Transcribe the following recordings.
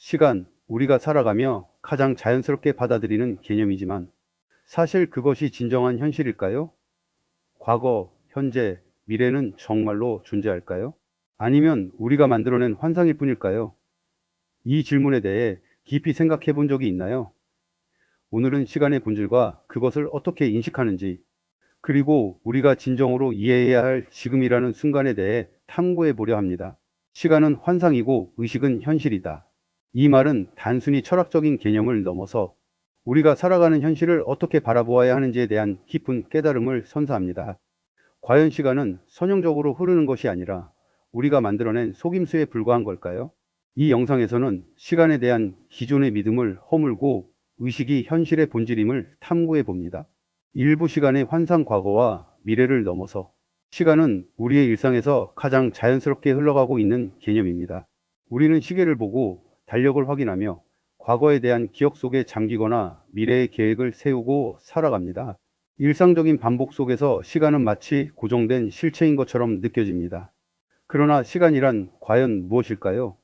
시간, 우리가 살아가며 가장 자연스럽게 받아들이는 개념이지만 사실 그것이 진정한 현실일까요? 과거, 현재, 미래는 정말로 존재할까요? 아니면 우리가 만들어낸 환상일 뿐일까요? 이 질문에 대해 깊이 생각해 본 적이 있나요? 오늘은 시간의 본질과 그것을 어떻게 인식하는지, 그리고 우리가 진정으로 이해해야 할 지금이라는 순간에 대해 탐구해 보려 합니다. 시간은 환상이고 의식은 현실이다. 이 말은 단순히 철학적인 개념을 넘어서 우리가 살아가는 현실을 어떻게 바라보아야 하는지에 대한 깊은 깨달음을 선사합니다. 과연 시간은 선형적으로 흐르는 것이 아니라 우리가 만들어낸 속임수에 불과한 걸까요? 이 영상에서는 시간에 대한 기존의 믿음을 허물고 의식이 현실의 본질임을 탐구해 봅니다. 일부 시간의 환상 과거와 미래를 넘어서 시간은 우리의 일상에서 가장 자연스럽게 흘러가고 있는 개념입니다. 우리는 시계를 보고 달력을 확인하며 과거에 대한 기억 속에 잠기거나 미래의 계획을 세우고 살아갑니다. 일상적인 반복 속에서 시간은 마치 고정된 실체인 것처럼 느껴집니다. 그러나 시간이란 과연 무엇일까요?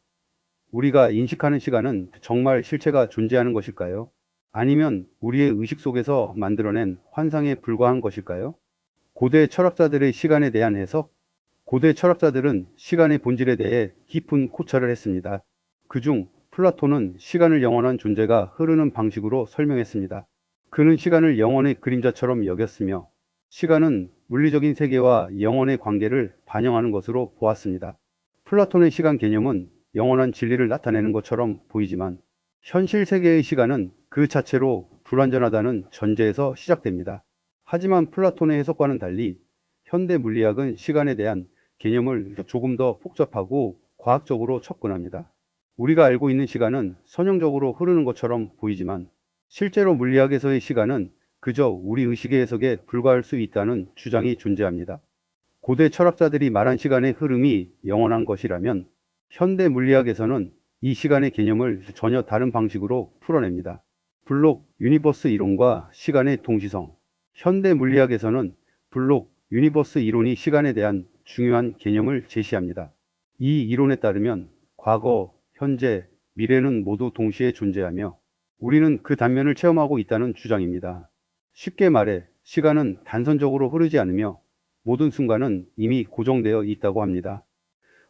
우리가 인식하는 시간은 정말 실체가 존재하는 것일까요? 아니면 우리의 의식 속에서 만들어낸 환상에 불과한 것일까요? 고대 철학자들의 시간에 대한 해석? 고대 철학자들은 시간의 본질에 대해 깊은 고찰을 했습니다. 그중 플라톤은 시간을 영원한 존재가 흐르는 방식으로 설명했습니다. 그는 시간을 영혼의 그림자처럼 여겼으며 시간은 물리적인 세계와 영혼의 관계를 반영하는 것으로 보았습니다. 플라톤의 시간 개념은 영원한 진리를 나타내는 것처럼 보이지만 현실 세계의 시간은 그 자체로 불완전하다는 전제에서 시작됩니다. 하지만 플라톤의 해석과는 달리 현대 물리학은 시간에 대한 개념을 조금 더 복잡하고 과학적으로 접근합니다. 우리가 알고 있는 시간은 선형적으로 흐르는 것처럼 보이지만 실제로 물리학에서의 시간은 그저 우리 의식의 해석에 불과할 수 있다는 주장이 존재합니다. 고대 철학자들이 말한 시간의 흐름이 영원한 것이라면 현대 물리학에서는 이 시간의 개념을 전혀 다른 방식으로 풀어냅니다. 블록 유니버스 이론과 시간의 동시성. 현대 물리학에서는 블록 유니버스 이론이 시간에 대한 중요한 개념을 제시합니다. 이 이론에 따르면 과거, 현재, 미래는 모두 동시에 존재하며 우리는 그 단면을 체험하고 있다는 주장입니다. 쉽게 말해 시간은 단선적으로 흐르지 않으며 모든 순간은 이미 고정되어 있다고 합니다.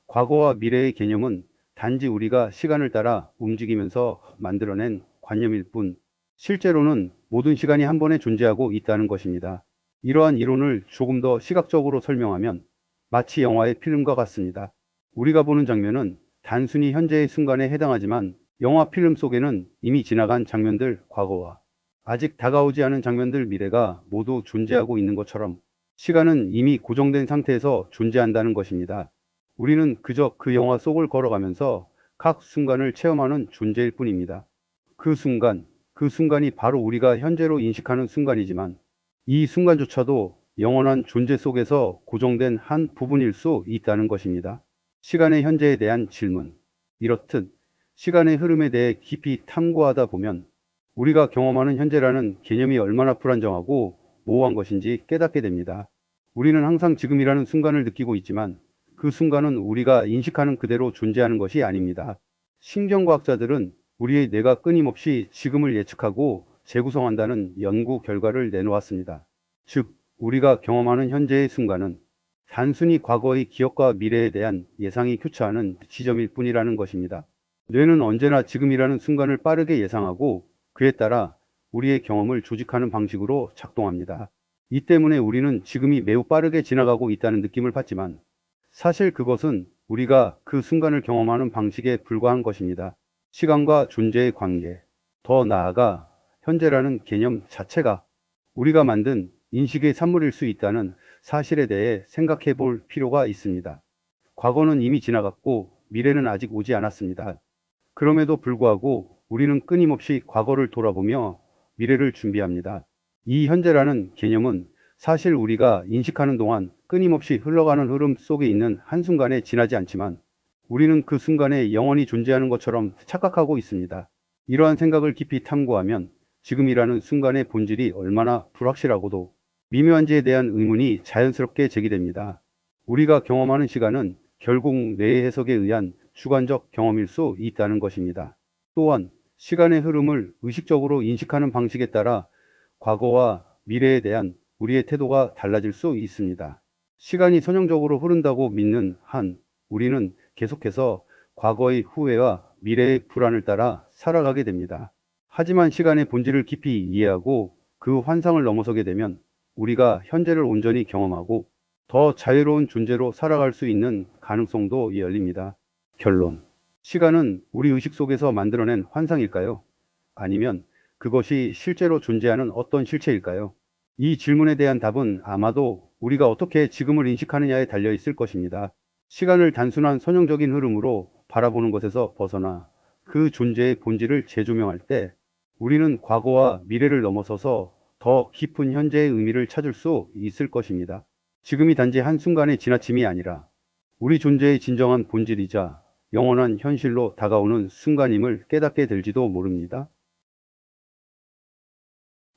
과거와 미래의 개념은 단지 우리가 시간을 따라 움직이면서 만들어낸 관념일 뿐, 실제로는 모든 시간이 한 번에 존재하고 있다는 것입니다. 이러한 이론을 조금 더 시각적으로 설명하면 마치 영화의 필름과 같습니다. 우리가 보는 장면은 단순히 현재의 순간에 해당하지만 영화 필름 속에는 이미 지나간 장면들 과거와 아직 다가오지 않은 장면들 미래가 모두 존재하고 있는 것처럼 시간은 이미 고정된 상태에서 존재한다는 것입니다. 우리는 그저 그 영화 속을 걸어가면서 각 순간을 체험하는 존재일 뿐입니다. 그 순간, 그 순간이 바로 우리가 현재로 인식하는 순간이지만 이 순간조차도 영원한 존재 속에서 고정된 한 부분일 수 있다는 것입니다. 시간의 현재에 대한 질문. 이렇듯 시간의 흐름에 대해 깊이 탐구하다 보면 우리가 경험하는 현재라는 개념이 얼마나 불안정하고 모호한 것인지 깨닫게 됩니다. 우리는 항상 지금이라는 순간을 느끼고 있지만 그 순간은 우리가 인식하는 그대로 존재하는 것이 아닙니다. 신경과학자들은 우리의 뇌가 끊임없이 지금을 예측하고 재구성한다는 연구 결과를 내놓았습니다. 즉, 우리가 경험하는 현재의 순간은 단순히 과거의 기억과 미래에 대한 예상이 교차하는 지점일 뿐이라는 것입니다. 뇌는 언제나 지금이라는 순간을 빠르게 예상하고 그에 따라 우리의 경험을 조직하는 방식으로 작동합니다. 이 때문에 우리는 지금이 매우 빠르게 지나가고 있다는 느낌을 받지만 사실 그것은 우리가 그 순간을 경험하는 방식에 불과한 것입니다. 시간과 존재의 관계, 더 나아가 현재라는 개념 자체가 우리가 만든 인식의 산물일 수 있다는 사실에 대해 생각해 볼 필요가 있습니다. 과거는 이미 지나갔고 미래는 아직 오지 않았습니다. 그럼에도 불구하고 우리는 끊임없이 과거를 돌아보며 미래를 준비합니다. 이 현재라는 개념은 사실 우리가 인식하는 동안 끊임없이 흘러가는 흐름 속에 있는 한순간에 지나지 않지만 우리는 그 순간에 영원히 존재하는 것처럼 착각하고 있습니다. 이러한 생각을 깊이 탐구하면 지금이라는 순간의 본질이 얼마나 불확실하고도 미묘한지에 대한 의문이 자연스럽게 제기됩니다. 우리가 경험하는 시간은 결국 뇌의 해석에 의한 주관적 경험일 수 있다는 것입니다. 또한 시간의 흐름을 의식적으로 인식하는 방식에 따라 과거와 미래에 대한 우리의 태도가 달라질 수 있습니다. 시간이 선형적으로 흐른다고 믿는 한 우리는 계속해서 과거의 후회와 미래의 불안을 따라 살아가게 됩니다. 하지만 시간의 본질을 깊이 이해하고 그 환상을 넘어서게 되면 우리가 현재를 온전히 경험하고 더 자유로운 존재로 살아갈 수 있는 가능성도 열립니다. 결론. 시간은 우리 의식 속에서 만들어낸 환상일까요? 아니면 그것이 실제로 존재하는 어떤 실체일까요? 이 질문에 대한 답은 아마도 우리가 어떻게 지금을 인식하느냐에 달려 있을 것입니다. 시간을 단순한 선형적인 흐름으로 바라보는 것에서 벗어나 그 존재의 본질을 재조명할 때 우리는 과거와 미래를 넘어서서 더 깊은 현재의 의미를 찾을 수 있을 것입니다. 지금이 단지 한순간의 지나침이 아니라 우리 존재의 진정한 본질이자 영원한 현실로 다가오는 순간임을 깨닫게 될지도 모릅니다.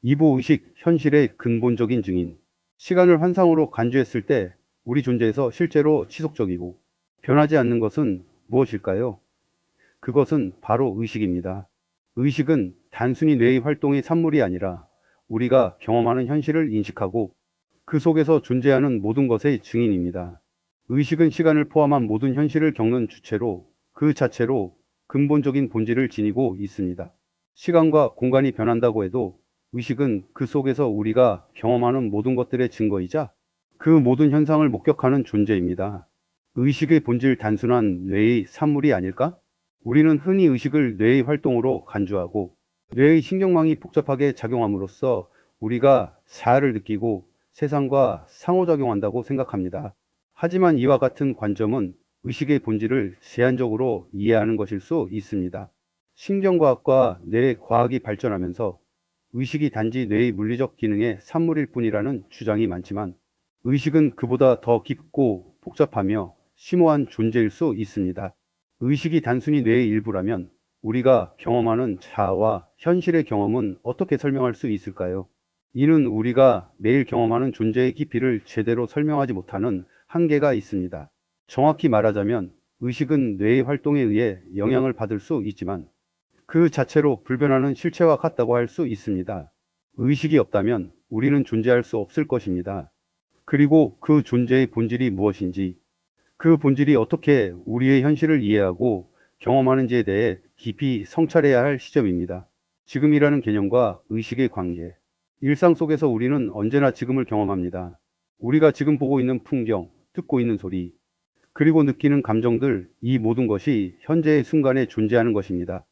2부 의식, 현실의 근본적인 증인. 시간을 환상으로 간주했을 때 우리 존재에서 실제로 지속적이고 변하지 않는 것은 무엇일까요? 그것은 바로 의식입니다. 의식은 단순히 뇌의 활동의 산물이 아니라 우리가 경험하는 현실을 인식하고 그 속에서 존재하는 모든 것의 증인입니다. 의식은 시간을 포함한 모든 현실을 겪는 주체로 그 자체로 근본적인 본질을 지니고 있습니다. 시간과 공간이 변한다고 해도 의식은 그 속에서 우리가 경험하는 모든 것들의 증거이자 그 모든 현상을 목격하는 존재입니다. 의식의 본질 단순한 뇌의 산물이 아닐까? 우리는 흔히 의식을 뇌의 활동으로 간주하고 뇌의 신경망이 복잡하게 작용함으로써 우리가 자아를 느끼고 세상과 상호작용한다고 생각합니다. 하지만 이와 같은 관점은 의식의 본질을 제한적으로 이해하는 것일 수 있습니다. 신경과학과 뇌과학이 발전하면서 의식이 단지 뇌의 물리적 기능의 산물일 뿐이라는 주장이 많지만 의식은 그보다 더 깊고 복잡하며 심오한 존재일 수 있습니다. 의식이 단순히 뇌의 일부라면 우리가 경험하는 자아와 현실의 경험은 어떻게 설명할 수 있을까요? 이는 우리가 매일 경험하는 존재의 깊이를 제대로 설명하지 못하는 한계가 있습니다. 정확히 말하자면 의식은 뇌의 활동에 의해 영향을 받을 수 있지만 그 자체로 불변하는 실체와 같다고 할 수 있습니다. 의식이 없다면 우리는 존재할 수 없을 것입니다. 그리고 그 존재의 본질이 무엇인지, 그 본질이 어떻게 우리의 현실을 이해하고 경험하는지에 대해 깊이 성찰해야 할 시점입니다. 지금이라는 개념과 의식의 관계. 일상 속에서 우리는 언제나 지금을 경험합니다. 우리가 지금 보고 있는 풍경, 듣고 있는 소리, 그리고 느끼는 감정들, 이 모든 것이 현재의 순간에 존재하는 것입니다.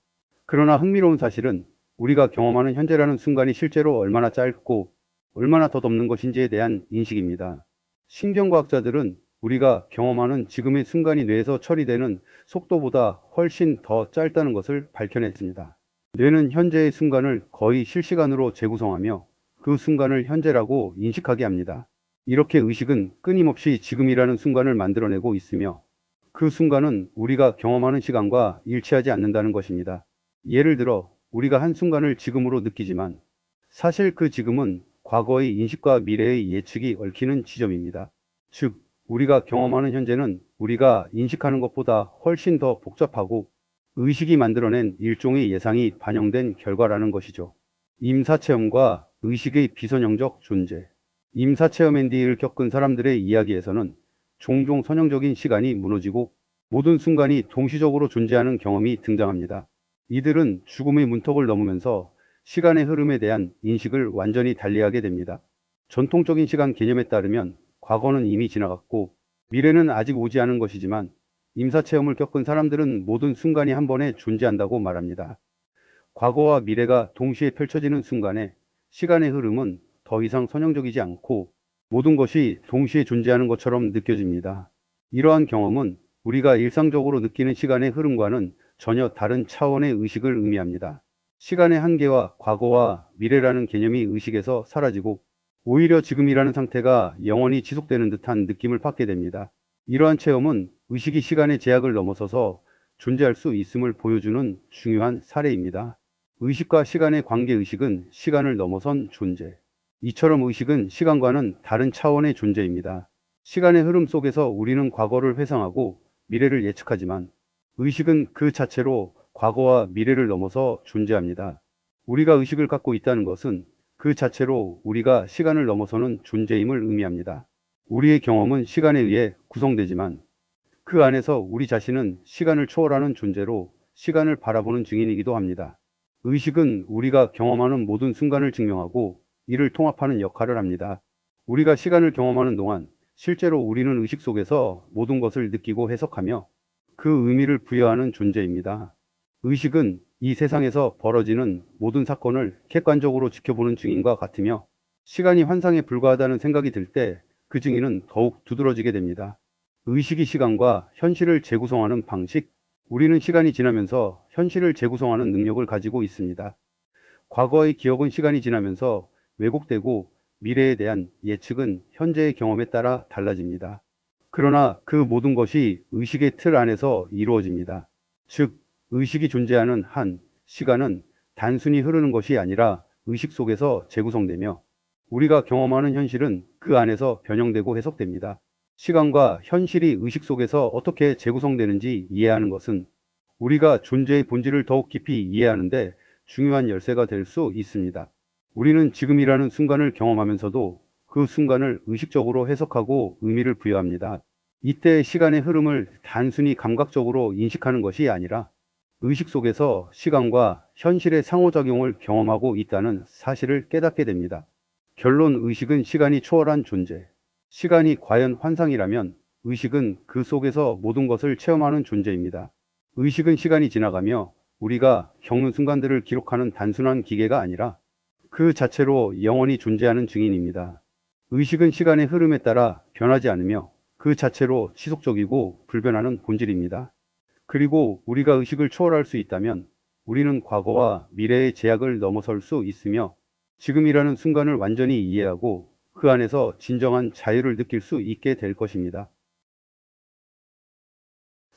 그러나 흥미로운 사실은 우리가 경험하는 현재라는 순간이 실제로 얼마나 짧고 얼마나 덧없는 것인지에 대한 인식입니다. 신경과학자들은 우리가 경험하는 지금의 순간이 뇌에서 처리되는 속도보다 훨씬 더 짧다는 것을 밝혀냈습니다. 뇌는 현재의 순간을 거의 실시간으로 재구성하며 그 순간을 현재라고 인식하게 합니다. 이렇게 의식은 끊임없이 지금이라는 순간을 만들어내고 있으며 그 순간은 우리가 경험하는 시간과 일치하지 않는다는 것입니다. 예를 들어 우리가 한순간을 지금으로 느끼지만 사실 그 지금은 과거의 인식과 미래의 예측이 얽히는 지점입니다. 즉, 우리가 경험하는 현재는 우리가 인식하는 것보다 훨씬 더 복잡하고 의식이 만들어낸 일종의 예상이 반영된 결과라는 것이죠. 임사체험과 의식의 비선형적 존재. 임사체험 NDE를 겪은 사람들의 이야기에서는 종종 선형적인 시간이 무너지고 모든 순간이 동시적으로 존재하는 경험이 등장합니다. 이들은 죽음의 문턱을 넘으면서 시간의 흐름에 대한 인식을 완전히 달리하게 됩니다. 전통적인 시간 개념에 따르면 과거는 이미 지나갔고 미래는 아직 오지 않은 것이지만 임사체험을 겪은 사람들은 모든 순간이 한 번에 존재한다고 말합니다. 과거와 미래가 동시에 펼쳐지는 순간에 시간의 흐름은 더 이상 선형적이지 않고 모든 것이 동시에 존재하는 것처럼 느껴집니다. 이러한 경험은 우리가 일상적으로 느끼는 시간의 흐름과는 전혀 다른 차원의 의식을 의미합니다. 시간의 한계와 과거와 미래라는 개념이 의식에서 사라지고 오히려 지금이라는 상태가 영원히 지속되는 듯한 느낌을 받게 됩니다. 이러한 체험은 의식이 시간의 제약을 넘어서서 존재할 수 있음을 보여주는 중요한 사례입니다. 의식과 시간의 관계의식은 시간을 넘어선 존재. 이처럼 의식은 시간과는 다른 차원의 존재입니다. 시간의 흐름 속에서 우리는 과거를 회상하고 미래를 예측하지만 의식은 그 자체로 과거와 미래를 넘어서 존재합니다. 우리가 의식을 갖고 있다는 것은 그 자체로 우리가 시간을 넘어서는 존재임을 의미합니다. 우리의 경험은 시간에 의해 구성되지만 그 안에서 우리 자신은 시간을 초월하는 존재로 시간을 바라보는 증인이기도 합니다. 의식은 우리가 경험하는 모든 순간을 증명하고 이를 통합하는 역할을 합니다. 우리가 시간을 경험하는 동안 실제로 우리는 의식 속에서 모든 것을 느끼고 해석하며 그 의미를 부여하는 존재입니다. 의식은 이 세상에서 벌어지는 모든 사건을 객관적으로 지켜보는 증인과 같으며 시간이 환상에 불과하다는 생각이 들 때 그 증인은 더욱 두드러지게 됩니다. 의식이 시간과 현실을 재구성하는 방식. 우리는 시간이 지나면서 현실을 재구성하는 능력을 가지고 있습니다. 과거의 기억은 시간이 지나면서 왜곡되고 미래에 대한 예측은 현재의 경험에 따라 달라집니다. 그러나 그 모든 것이 의식의 틀 안에서 이루어집니다. 즉, 의식이 존재하는 한 시간은 단순히 흐르는 것이 아니라 의식 속에서 재구성되며 우리가 경험하는 현실은 그 안에서 변형되고 해석됩니다. 시간과 현실이 의식 속에서 어떻게 재구성되는지 이해하는 것은 우리가 존재의 본질을 더욱 깊이 이해하는데 중요한 열쇠가 될 수 있습니다. 우리는 지금이라는 순간을 경험하면서도 그 순간을 의식적으로 해석하고 의미를 부여합니다. 이때 시간의 흐름을 단순히 감각적으로 인식하는 것이 아니라 의식 속에서 시간과 현실의 상호작용을 경험하고 있다는 사실을 깨닫게 됩니다. 결론, 의식은 시간이 초월한 존재. 시간이 과연 환상이라면 의식은 그 속에서 모든 것을 체험하는 존재입니다. 의식은 시간이 지나가며 우리가 겪는 순간들을 기록하는 단순한 기계가 아니라 그 자체로 영원히 존재하는 증인입니다. 의식은 시간의 흐름에 따라 변하지 않으며 그 자체로 지속적이고 불변하는 본질입니다. 그리고 우리가 의식을 초월할 수 있다면 우리는 과거와 미래의 제약을 넘어설 수 있으며 지금이라는 순간을 완전히 이해하고 그 안에서 진정한 자유를 느낄 수 있게 될 것입니다.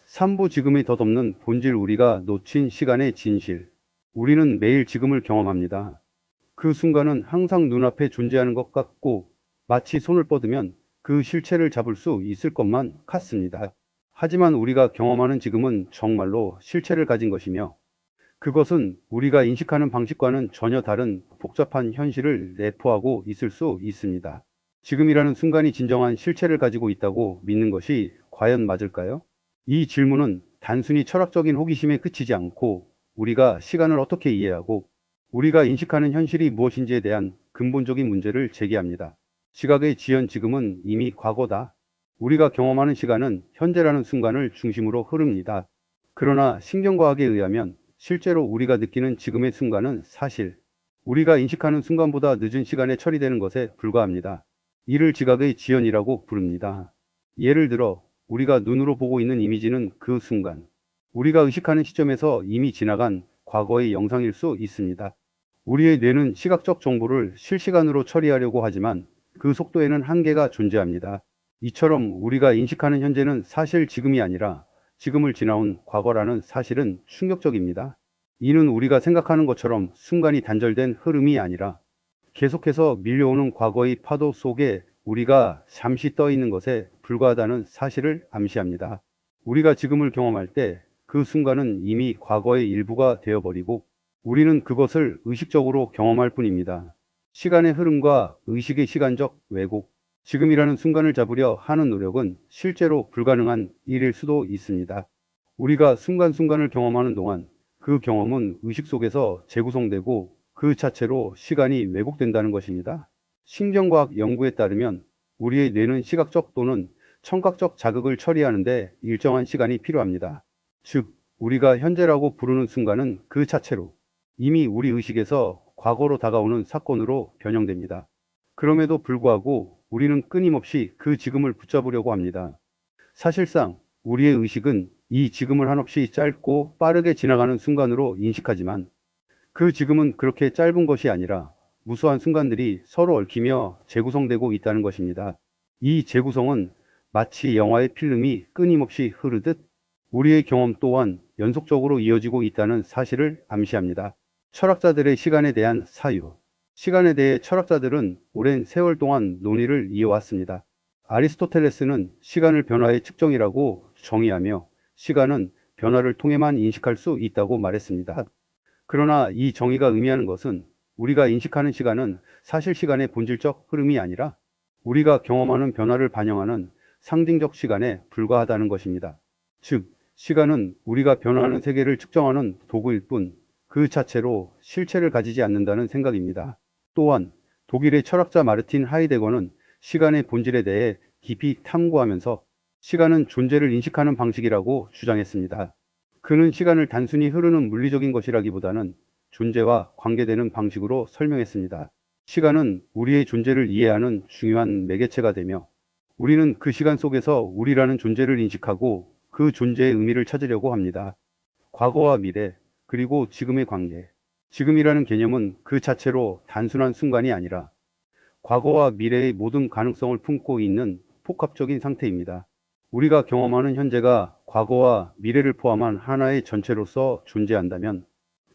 3부 지금이 덧없는 본질, 우리가 놓친 시간의 진실. 우리는 매일 지금을 경험합니다. 그 순간은 항상 눈앞에 존재하는 것 같고 마치 손을 뻗으면 그 실체를 잡을 수 있을 것만 같습니다. 하지만 우리가 경험하는 지금은 정말로 실체를 가진 것이며 그것은 우리가 인식하는 방식과는 전혀 다른 복잡한 현실을 내포하고 있을 수 있습니다. 지금이라는 순간이 진정한 실체를 가지고 있다고 믿는 것이 과연 맞을까요? 이 질문은 단순히 철학적인 호기심에 그치지 않고 우리가 시간을 어떻게 이해하고 우리가 인식하는 현실이 무엇인지에 대한 근본적인 문제를 제기합니다. 시각의 지연, 지금은 이미 과거다. 우리가 경험하는 시간은 현재라는 순간을 중심으로 흐릅니다. 그러나 신경과학에 의하면 실제로 우리가 느끼는 지금의 순간은 사실 우리가 인식하는 순간보다 늦은 시간에 처리되는 것에 불과합니다. 이를 지각의 지연이라고 부릅니다. 예를 들어 우리가 눈으로 보고 있는 이미지는 그 순간 우리가 의식하는 시점에서 이미 지나간 과거의 영상일 수 있습니다. 우리의 뇌는 시각적 정보를 실시간으로 처리하려고 하지만 그 속도에는 한계가 존재합니다. 이처럼 우리가 인식하는 현재는 사실 지금이 아니라 지금을 지나온 과거라는 사실은 충격적입니다. 이는 우리가 생각하는 것처럼 순간이 단절된 흐름이 아니라 계속해서 밀려오는 과거의 파도 속에 우리가 잠시 떠 있는 것에 불과하다는 사실을 암시합니다. 우리가 지금을 경험할 때 그 순간은 이미 과거의 일부가 되어버리고 우리는 그것을 의식적으로 경험할 뿐입니다. 시간의 흐름과 의식의 시간적 왜곡. 지금이라는 순간을 잡으려 하는 노력은 실제로 불가능한 일일 수도 있습니다. 우리가 순간순간을 경험하는 동안 그 경험은 의식 속에서 재구성되고 그 자체로 시간이 왜곡된다는 것입니다. 신경과학 연구에 따르면 우리의 뇌는 시각적 또는 청각적 자극을 처리하는데 일정한 시간이 필요합니다. 즉, 우리가 현재라고 부르는 순간은 그 자체로 이미 우리 의식에서 과거로 다가오는 사건으로 변형됩니다. 그럼에도 불구하고 우리는 끊임없이 그 지금을 붙잡으려고 합니다. 사실상 우리의 의식은 이 지금을 한없이 짧고 빠르게 지나가는 순간으로 인식하지만 그 지금은 그렇게 짧은 것이 아니라 무수한 순간들이 서로 얽히며 재구성되고 있다는 것입니다. 이 재구성은 마치 영화의 필름이 끊임없이 흐르듯 우리의 경험 또한 연속적으로 이어지고 있다는 사실을 암시합니다. 철학자들의 시간에 대한 사유. 시간에 대해 철학자들은 오랜 세월 동안 논의를 이어왔습니다. 아리스토텔레스는 시간을 변화의 측정이라고 정의하며 시간은 변화를 통해만 인식할 수 있다고 말했습니다. 그러나 이 정의가 의미하는 것은 우리가 인식하는 시간은 사실 시간의 본질적 흐름이 아니라 우리가 경험하는 변화를 반영하는 상징적 시간에 불과하다는 것입니다. 즉, 시간은 우리가 변화하는 세계를 측정하는 도구일 뿐 그 자체로 실체를 가지지 않는다는 생각입니다. 또한 독일의 철학자 마르틴 하이데거는 시간의 본질에 대해 깊이 탐구하면서 시간은 존재를 인식하는 방식이라고 주장했습니다. 그는 시간을 단순히 흐르는 물리적인 것이라기보다는 존재와 관계되는 방식으로 설명했습니다. 시간은 우리의 존재를 이해하는 중요한 매개체가 되며 우리는 그 시간 속에서 우리라는 존재를 인식하고 그 존재의 의미를 찾으려고 합니다. 과거와 미래, 그리고 지금의 관계. 지금이라는 개념은 그 자체로 단순한 순간이 아니라 과거와 미래의 모든 가능성을 품고 있는 복합적인 상태입니다. 우리가 경험하는 현재가 과거와 미래를 포함한 하나의 전체로서 존재한다면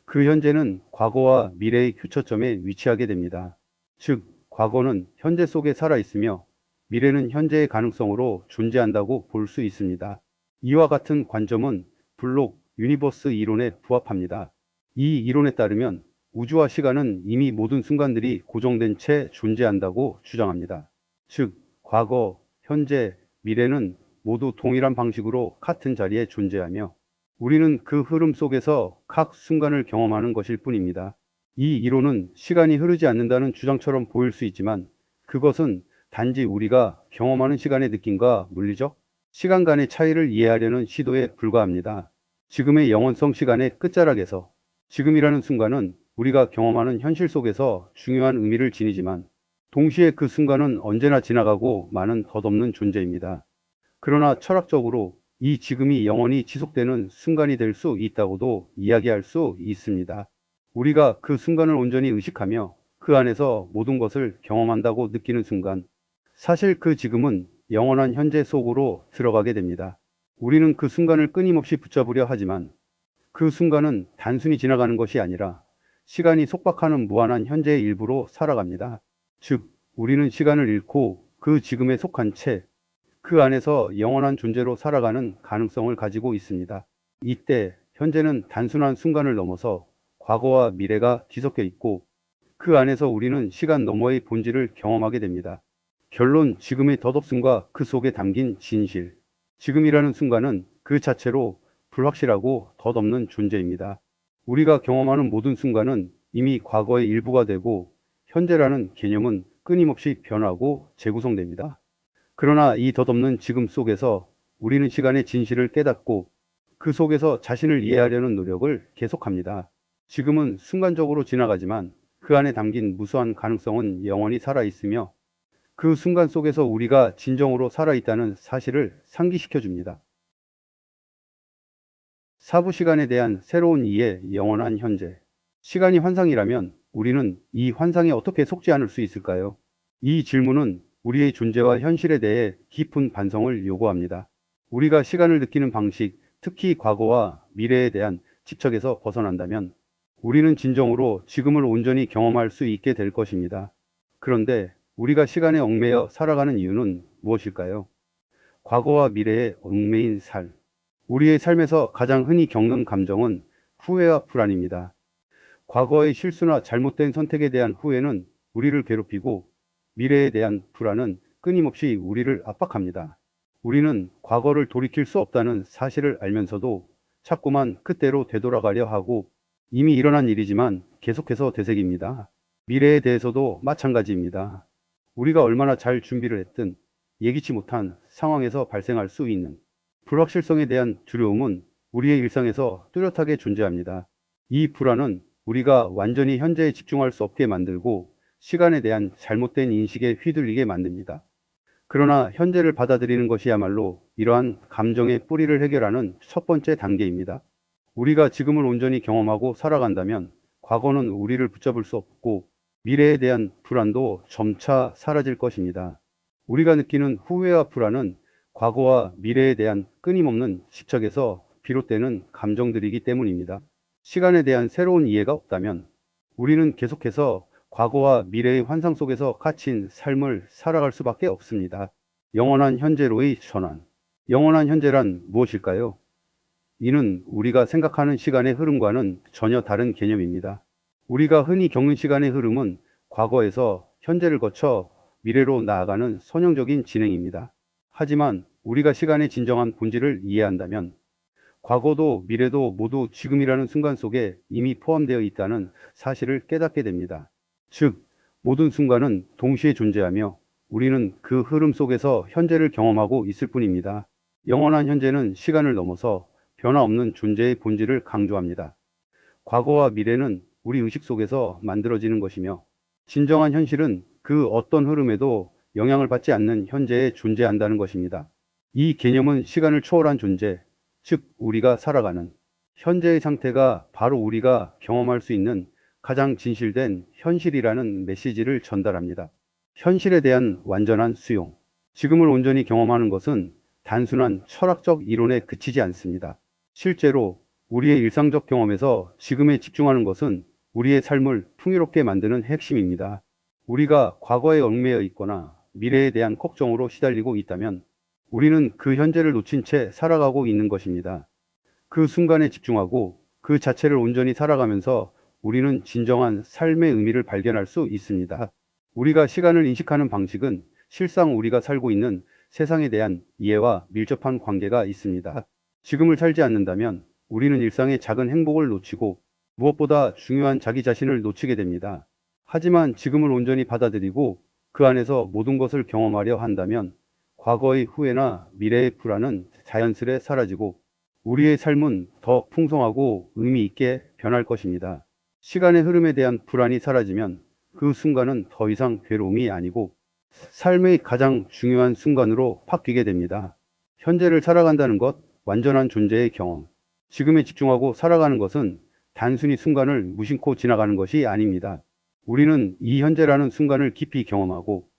그 현재는 과거와 미래의 교차점에 위치하게 됩니다. 즉, 과거는 현재 속에 살아있으며 미래는 현재의 가능성으로 존재한다고 볼 수 있습니다. 이와 같은 관점은 블록 유니버스 이론에 부합합니다. 이 이론에 따르면 우주와 시간은 이미 모든 순간들이 고정된 채 존재한다고 주장합니다. 즉, 과거, 현재, 미래는 모두 동일한 방식으로 같은 자리에 존재하며 우리는 그 흐름 속에서 각 순간을 경험하는 것일 뿐입니다. 이 이론은 시간이 흐르지 않는다는 주장처럼 보일 수 있지만 그것은 단지 우리가 경험하는 시간의 느낌과 물리적 시간 간의 차이를 이해하려는 시도에 불과합니다. 지금의 영원성 시간의 끝자락에서 지금이라는 순간은 우리가 경험하는 현실 속에서 중요한 의미를 지니지만 동시에 그 순간은 언제나 지나가고 많은 덧없는 존재입니다. 그러나 철학적으로 이 지금이 영원히 지속되는 순간이 될 수 있다고도 이야기할 수 있습니다. 우리가 그 순간을 온전히 의식하며 그 안에서 모든 것을 경험한다고 느끼는 순간, 사실 그 지금은 영원한 현재 속으로 들어가게 됩니다. 우리는 그 순간을 끊임없이 붙잡으려 하지만 그 순간은 단순히 지나가는 것이 아니라 시간이 속박하는 무한한 현재의 일부로 살아갑니다. 즉, 우리는 시간을 잃고 그 지금에 속한 채 그 안에서 영원한 존재로 살아가는 가능성을 가지고 있습니다. 이때 현재는 단순한 순간을 넘어서 과거와 미래가 뒤섞여 있고 그 안에서 우리는 시간 너머의 본질을 경험하게 됩니다. 결론, 지금의 덧없음과 그 속에 담긴 진실. 지금이라는 순간은 그 자체로 불확실하고 덧없는 존재입니다. 우리가 경험하는 모든 순간은 이미 과거의 일부가 되고 현재라는 개념은 끊임없이 변하고 재구성됩니다. 그러나 이 덧없는 지금 속에서 우리는 시간의 진실을 깨닫고 그 속에서 자신을 이해하려는 노력을 계속합니다. 지금은 순간적으로 지나가지만 그 안에 담긴 무수한 가능성은 영원히 살아있으며 그 순간 속에서 우리가 진정으로 살아있다는 사실을 상기시켜 줍니다. 사부 시간에 대한 새로운 이해, 영원한 현재. 시간이 환상이라면 우리는 이 환상에 어떻게 속지 않을 수 있을까요? 이 질문은 우리의 존재와 현실에 대해 깊은 반성을 요구합니다. 우리가 시간을 느끼는 방식, 특히 과거와 미래에 대한 집착에서 벗어난다면 우리는 진정으로 지금을 온전히 경험할 수 있게 될 것입니다. 그런데 우리가 시간에 얽매여 살아가는 이유는 무엇일까요? 과거와 미래에 얽매인 삶. 우리의 삶에서 가장 흔히 겪는 감정은 후회와 불안입니다. 과거의 실수나 잘못된 선택에 대한 후회는 우리를 괴롭히고 미래에 대한 불안은 끊임없이 우리를 압박합니다. 우리는 과거를 돌이킬 수 없다는 사실을 알면서도 자꾸만 그때로 되돌아가려 하고 이미 일어난 일이지만 계속해서 되새깁니다. 미래에 대해서도 마찬가지입니다. 우리가 얼마나 잘 준비를 했든 예기치 못한 상황에서 발생할 수 있는 불확실성에 대한 두려움은 우리의 일상에서 뚜렷하게 존재합니다. 이 불안은 우리가 완전히 현재에 집중할 수 없게 만들고 시간에 대한 잘못된 인식에 휘둘리게 만듭니다. 그러나 현재를 받아들이는 것이야말로 이러한 감정의 뿌리를 해결하는 첫 번째 단계입니다. 우리가 지금을 온전히 경험하고 살아간다면 과거는 우리를 붙잡을 수 없고 미래에 대한 불안도 점차 사라질 것입니다. 우리가 느끼는 후회와 불안은 과거와 미래에 대한 끊임없는 집착에서 비롯되는 감정들이기 때문입니다. 시간에 대한 새로운 이해가 없다면 우리는 계속해서 과거와 미래의 환상 속에서 갇힌 삶을 살아갈 수밖에 없습니다. 영원한 현재로의 전환. 영원한 현재란 무엇일까요? 이는 우리가 생각하는 시간의 흐름과는 전혀 다른 개념입니다. 우리가 흔히 겪는 시간의 흐름은 과거에서 현재를 거쳐 미래로 나아가는 선형적인 진행입니다. 하지만 우리가 시간의 진정한 본질을 이해한다면 과거도 미래도 모두 지금이라는 순간 속에 이미 포함되어 있다는 사실을 깨닫게 됩니다. 즉, 모든 순간은 동시에 존재하며 우리는 그 흐름 속에서 현재를 경험하고 있을 뿐입니다. 영원한 현재는 시간을 넘어서 변화없는 존재의 본질을 강조합니다. 과거와 미래는 우리 의식 속에서 만들어지는 것이며 진정한 현실은 그 어떤 흐름에도 영향을 받지 않는 현재에 존재한다는 것입니다. 이 개념은 시간을 초월한 존재, 즉 우리가 살아가는 현재의 상태가 바로 우리가 경험할 수 있는 가장 진실된 현실이라는 메시지를 전달합니다. 현실에 대한 완전한 수용. 지금을 온전히 경험하는 것은 단순한 철학적 이론에 그치지 않습니다. 실제로 우리의 일상적 경험에서 지금에 집중하는 것은 우리의 삶을 풍요롭게 만드는 핵심입니다. 우리가 과거에 얽매여 있거나 미래에 대한 걱정으로 시달리고 있다면 우리는 그 현재를 놓친 채 살아가고 있는 것입니다. 그 순간에 집중하고 그 자체를 온전히 살아가면서 우리는 진정한 삶의 의미를 발견할 수 있습니다. 우리가 시간을 인식하는 방식은 실상 우리가 살고 있는 세상에 대한 이해와 밀접한 관계가 있습니다. 지금을 살지 않는다면 우리는 일상의 작은 행복을 놓치고 무엇보다 중요한 자기 자신을 놓치게 됩니다. 하지만 지금을 온전히 받아들이고 그 안에서 모든 것을 경험하려 한다면 과거의 후회나 미래의 불안은 자연스레 사라지고 우리의 삶은 더 풍성하고 의미 있게 변할 것입니다. 시간의 흐름에 대한 불안이 사라지면 그 순간은 더 이상 괴로움이 아니고 삶의 가장 중요한 순간으로 바뀌게 됩니다. 현재를 살아간다는 것, 완전한 존재의 경험. 지금에 집중하고 살아가는 것은 단순히 순간을 무심코 지나가는 것이 아닙니다. 우리는 이 현재라는 순간을 깊이 경험하고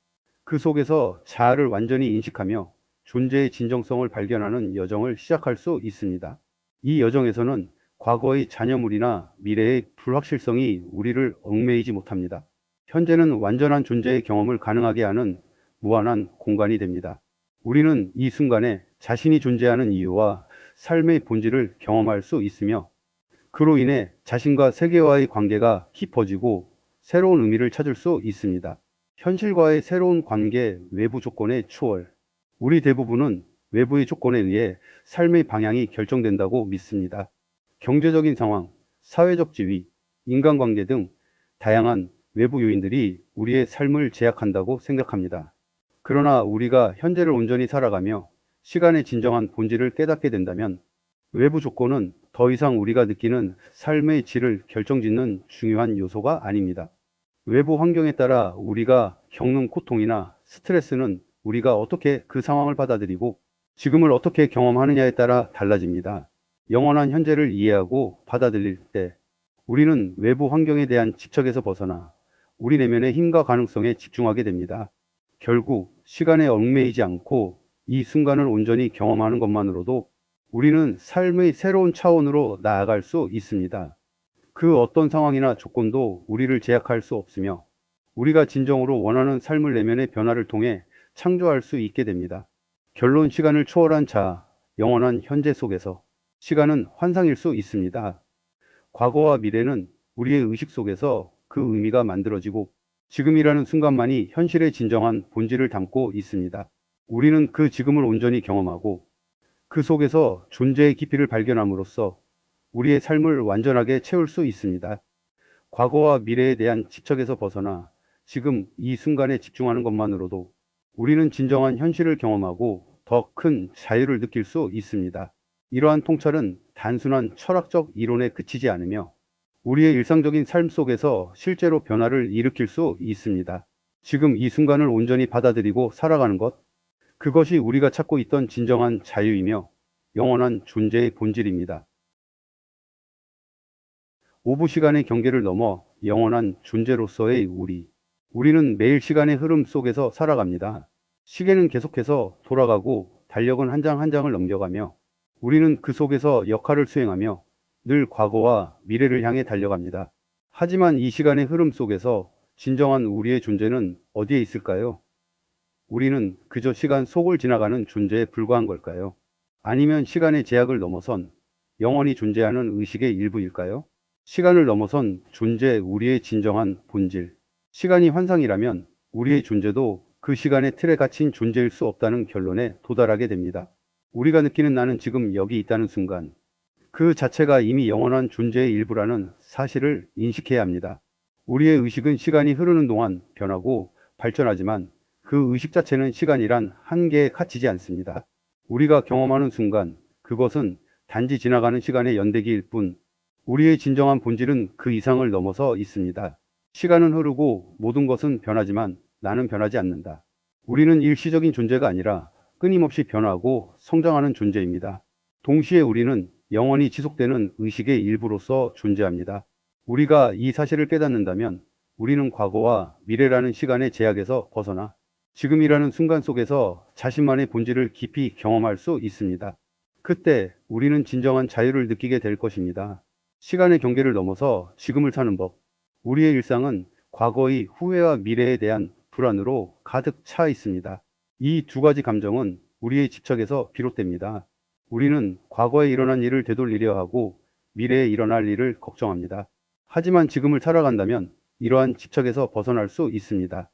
그 속에서 자아를 완전히 인식하며 존재의 진정성을 발견하는 여정을 시작할 수 있습니다. 이 여정에서는 과거의 잔여물이나 미래의 불확실성이 우리를 얽매이지 못합니다. 현재는 완전한 존재의 경험을 가능하게 하는 무한한 공간이 됩니다. 우리는 이 순간에 자신이 존재하는 이유와 삶의 본질을 경험할 수 있으며 그로 인해 자신과 세계와의 관계가 깊어지고 새로운 의미를 찾을 수 있습니다. 현실과의 새로운 관계, 외부 조건의 초월. 우리 대부분은 외부의 조건에 의해 삶의 방향이 결정된다고 믿습니다. 경제적인 상황, 사회적 지위, 인간관계 등 다양한 외부 요인들이 우리의 삶을 제약한다고 생각합니다. 그러나 우리가 현재를 온전히 살아가며 시간의 진정한 본질을 깨닫게 된다면 외부 조건은 더 이상 우리가 느끼는 삶의 질을 결정짓는 중요한 요소가 아닙니다. 외부 환경에 따라 우리가 겪는 고통이나 스트레스는 우리가 어떻게 그 상황을 받아들이고 지금을 어떻게 경험하느냐에 따라 달라집니다. 영원한 현재를 이해하고 받아들일 때 우리는 외부 환경에 대한 집착에서 벗어나 우리 내면의 힘과 가능성에 집중하게 됩니다. 결국 시간에 얽매이지 않고 이 순간을 온전히 경험하는 것만으로도 우리는 삶의 새로운 차원으로 나아갈 수 있습니다. 그 어떤 상황이나 조건도 우리를 제약할 수 없으며 우리가 진정으로 원하는 삶을 내면의 변화를 통해 창조할 수 있게 됩니다. 결론 시간을 초월한 자아, 영원한 현재 속에서 시간은 환상일 수 있습니다. 과거와 미래는 우리의 의식 속에서 그 의미가 만들어지고 지금이라는 순간만이 현실의 진정한 본질을 담고 있습니다. 우리는 그 지금을 온전히 경험하고 그 속에서 존재의 깊이를 발견함으로써 우리의 삶을 완전하게 채울 수 있습니다. 과거와 미래에 대한 집착에서 벗어나 지금 이 순간에 집중하는 것만으로도 우리는 진정한 현실을 경험하고 더 큰 자유를 느낄 수 있습니다. 이러한 통찰은 단순한 철학적 이론에 그치지 않으며 우리의 일상적인 삶 속에서 실제로 변화를 일으킬 수 있습니다. 지금 이 순간을 온전히 받아들이고 살아가는 것, 그것이 우리가 찾고 있던 진정한 자유이며 영원한 존재의 본질입니다. 오부 시간의 경계를 넘어 영원한 존재로서의 우리. 우리는 매일 시간의 흐름 속에서 살아갑니다. 시계는 계속해서 돌아가고 달력은 한 장 한 장을 넘겨가며 우리는 그 속에서 역할을 수행하며 늘 과거와 미래를 향해 달려갑니다. 하지만 이 시간의 흐름 속에서 진정한 우리의 존재는 어디에 있을까요? 우리는 그저 시간 속을 지나가는 존재에 불과한 걸까요? 아니면 시간의 제약을 넘어선 영원히 존재하는 의식의 일부일까요? 시간을 넘어선 존재, 우리의 진정한 본질. 시간이 환상이라면 우리의 존재도 그 시간의 틀에 갇힌 존재일 수 없다는 결론에 도달하게 됩니다. 우리가 느끼는 나는 지금 여기 있다는 순간, 그 자체가 이미 영원한 존재의 일부라는 사실을 인식해야 합니다. 우리의 의식은 시간이 흐르는 동안 변하고 발전하지만 그 의식 자체는 시간이란 한계에 갇히지 않습니다. 우리가 경험하는 순간, 그것은 단지 지나가는 시간의 연대기일 뿐, 우리의 진정한 본질은 그 이상을 넘어서 있습니다. 시간은 흐르고 모든 것은 변하지만 나는 변하지 않는다. 우리는 일시적인 존재가 아니라 끊임없이 변하고 성장하는 존재입니다. 동시에 우리는 영원히 지속되는 의식의 일부로서 존재합니다. 우리가 이 사실을 깨닫는다면 우리는 과거와 미래라는 시간의 제약에서 벗어나 지금이라는 순간 속에서 자신만의 본질을 깊이 경험할 수 있습니다. 그때 우리는 진정한 자유를 느끼게 될 것입니다. 시간의 경계를 넘어서 지금을 사는 법. 우리의 일상은 과거의 후회와 미래에 대한 불안으로 가득 차 있습니다. 이 두 가지 감정은 우리의 집착에서 비롯됩니다. 우리는 과거에 일어난 일을 되돌리려 하고 미래에 일어날 일을 걱정합니다. 하지만 지금을 살아간다면 이러한 집착에서 벗어날 수 있습니다.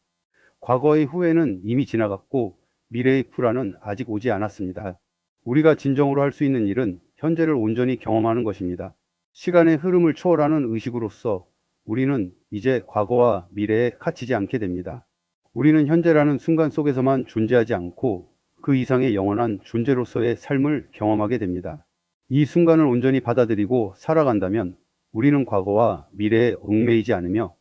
과거의 후회는 이미 지나갔고 미래의 불안은 아직 오지 않았습니다. 우리가 진정으로 할 수 있는 일은 현재를 온전히 경험하는 것입니다. 시간의 흐름을 초월하는 의식으로서 우리는 이제 과거와 미래에 갇히지 않게 됩니다. 우리는 현재라는 순간 속에서만 존재하지 않고 그 이상의 영원한 존재로서의 삶을 경험하게 됩니다. 이 순간을 온전히 받아들이고 살아간다면 우리는 과거와 미래에 얽매이지 않으며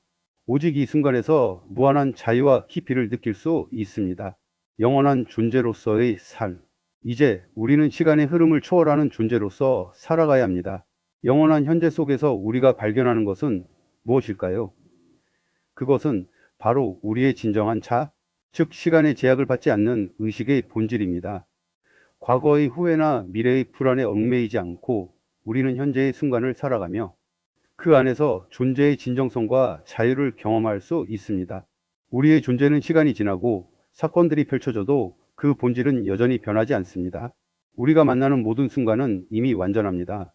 오직 이 순간에서 무한한 자유와 깊이를 느낄 수 있습니다. 영원한 존재로서의 삶. 이제 우리는 시간의 흐름을 초월하는 존재로서 살아가야 합니다. 영원한 현재 속에서 우리가 발견하는 것은 무엇일까요? 그것은 바로 우리의 진정한 자, 즉 시간의 제약을 받지 않는 의식의 본질입니다. 과거의 후회나 미래의 불안에 얽매이지 않고 우리는 현재의 순간을 살아가며 그 안에서 존재의 진정성과 자유를 경험할 수 있습니다. 우리의 존재는 시간이 지나고 사건들이 펼쳐져도 그 본질은 여전히 변하지 않습니다. 우리가 만나는 모든 순간은 이미 완전합니다.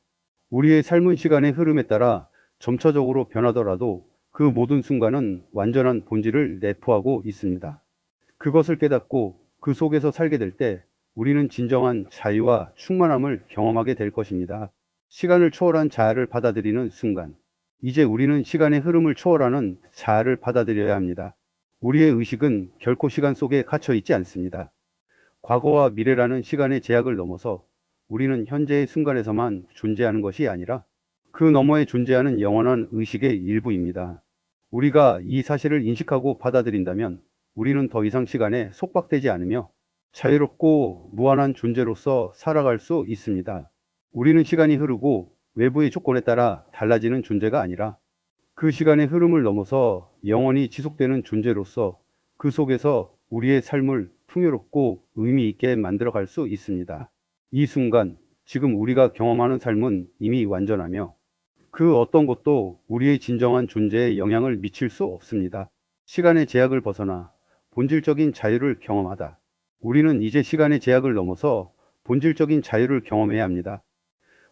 우리의 삶은 시간의 흐름에 따라 점차적으로 변하더라도 그 모든 순간은 완전한 본질을 내포하고 있습니다. 그것을 깨닫고 그 속에서 살게 될 때 우리는 진정한 자유와 충만함을 경험하게 될 것입니다. 시간을 초월한 자아를 받아들이는 순간, 이제 우리는 시간의 흐름을 초월하는 자아를 받아들여야 합니다. 우리의 의식은 결코 시간 속에 갇혀 있지 않습니다. 과거와 미래라는 시간의 제약을 넘어서 우리는 현재의 순간에서만 존재하는 것이 아니라 그 너머에 존재하는 영원한 의식의 일부입니다. 우리가 이 사실을 인식하고 받아들인다면 우리는 더 이상 시간에 속박되지 않으며 자유롭고 무한한 존재로서 살아갈 수 있습니다. 우리는 시간이 흐르고 외부의 조건에 따라 달라지는 존재가 아니라 그 시간의 흐름을 넘어서 영원히 지속되는 존재로서 그 속에서 우리의 삶을 풍요롭고 의미 있게 만들어갈 수 있습니다. 이 순간, 지금 우리가 경험하는 삶은 이미 완전하며 그 어떤 것도 우리의 진정한 존재에 영향을 미칠 수 없습니다. 시간의 제약을 벗어나 본질적인 자유를 경험하다. 우리는 이제 시간의 제약을 넘어서 본질적인 자유를 경험해야 합니다.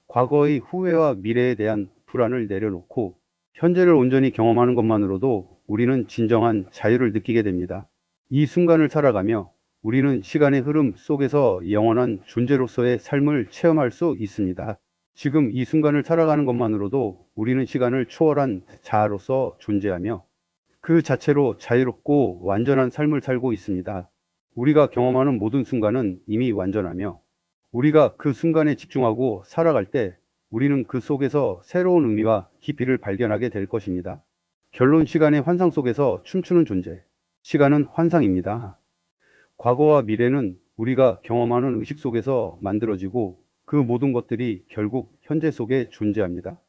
과거의 후회와 미래에 대한 불안을 내려놓고 현재를 온전히 경험하는 것만으로도 우리는 진정한 자유를 느끼게 됩니다. 이 순간을 살아가며 우리는 시간의 흐름 속에서 영원한 존재로서의 삶을 체험할 수 있습니다. 지금 이 순간을 살아가는 것만으로도 우리는 시간을 초월한 자아로서 존재하며 그 자체로 자유롭고 완전한 삶을 살고 있습니다. 우리가 경험하는 모든 순간은 이미 완전하며 우리가 그 순간에 집중하고 살아갈 때 우리는 그 속에서 새로운 의미와 깊이를 발견하게 될 것입니다. 결론, 시간의 환상 속에서 춤추는 존재. 시간은 환상입니다. 과거와 미래는 우리가 경험하는 의식 속에서 만들어지고 그 모든 것들이 결국 현재 속에 존재합니다.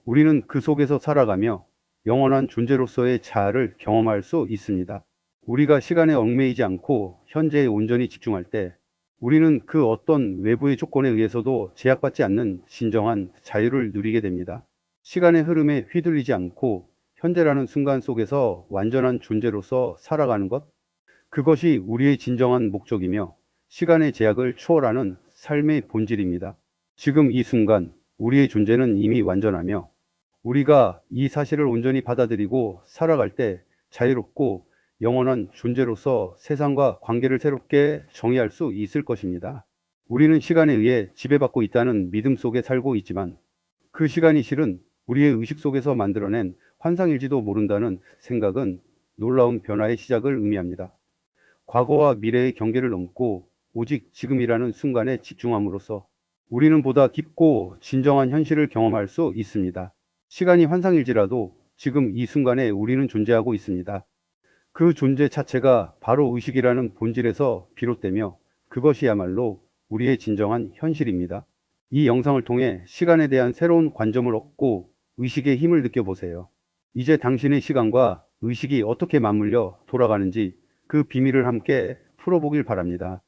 우리는 그 속에서 살아가며 영원한 존재로서의 자아를 경험할 수 있습니다. 우리가 시간에 얽매이지 않고 현재에 온전히 집중할 때 우리는 그 어떤 외부의 조건에 의해서도 제약받지 않는 진정한 자유를 누리게 됩니다. 시간의 흐름에 휘둘리지 않고 현재라는 순간 속에서 완전한 존재로서 살아가는 것, 그것이 우리의 진정한 목적이며 시간의 제약을 초월하는 삶의 본질입니다. 지금 이 순간 우리의 존재는 이미 완전하며 우리가 이 사실을 온전히 받아들이고 살아갈 때 자유롭고 영원한 존재로서 세상과 관계를 새롭게 정의할 수 있을 것입니다. 우리는 시간에 의해 지배받고 있다는 믿음 속에 살고 있지만 그 시간이 실은 우리의 의식 속에서 만들어낸 환상일지도 모른다는 생각은 놀라운 변화의 시작을 의미합니다. 과거와 미래의 경계를 넘고 오직 지금이라는 순간에 집중함으로써 우리는 보다 깊고 진정한 현실을 경험할 수 있습니다. 시간이 환상일지라도 지금 이 순간에 우리는 존재하고 있습니다. 그 존재 자체가 바로 의식이라는 본질에서 비롯되며 그것이야말로 우리의 진정한 현실입니다. 이 영상을 통해 시간에 대한 새로운 관점을 얻고 의식의 힘을 느껴보세요. 이제 당신의 시간과 의식이 어떻게 맞물려 돌아가는지 그 비밀을 함께 풀어보길 바랍니다.